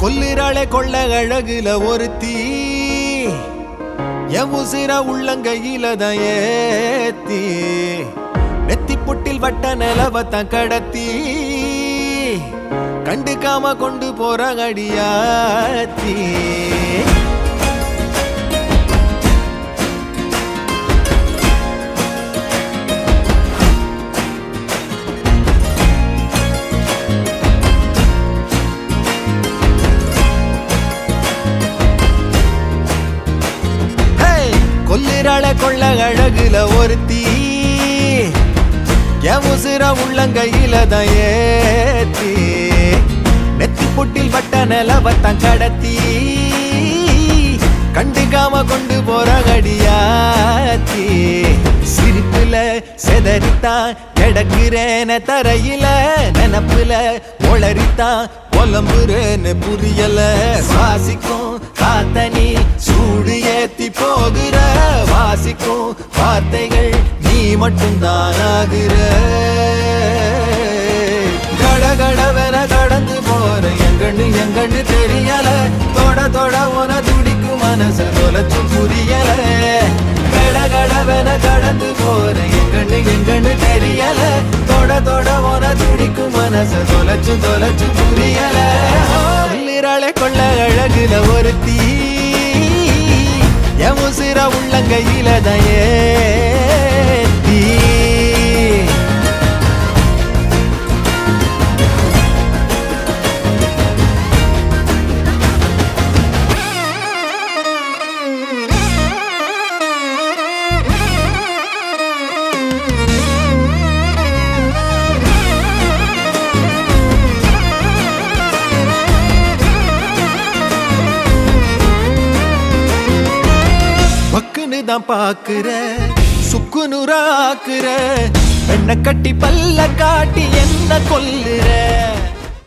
கொல்லிராளே கொள்ள அழகுல ஒரு தீ என் உசிர உள்ளங்கையில தான் ஏத்தி நெத்தி புட்டில் வட்ட நிலவத்தான் கடத்தி கண்டுக்காம கொண்டு போற அடியாத்தி கொல்லிராளே கொள்ள அழகுல ஒரு தீ என் உசிர உள்ளங்கையில தான் ஏத்தி நெத்தி புட்டில் வட்ட நிலவத்தான் கடத்தி கண்டுக்காம கொண்டு போற அடியாத்தி சிரிப்புல செதறித்தான் கிடக்குறேன தரையில நினப்புல ஒளறித்தான் புலம்புறேன்னு புரியல சுவாசிக்கும் காத்தனி சூடு ஏத்தி போகிற வாசிக்கும் வார்த்தைகள் நீ மட்டும்தான் ஆகிற கடகடவென கடந்து போற எங்கன்னு தெரியல தொட உன துடிக்கும் மனசு தொலைச்சு புரியல கடகடவென கடந்து போற எங்கன்னு தெரியல தொட உன துடிக்கும் மனசு தொலைச்சு புரியல கொல்லிராளே கொள்ள அழகுல ஒரு தீ என் உசிர உள்ளங்கையில தான் ஏத்தி தான் பாக்குற சுக்கு நூறாக்குற பெண்ண கட்டி பல்ல காட்டி என்ன கொல்லுற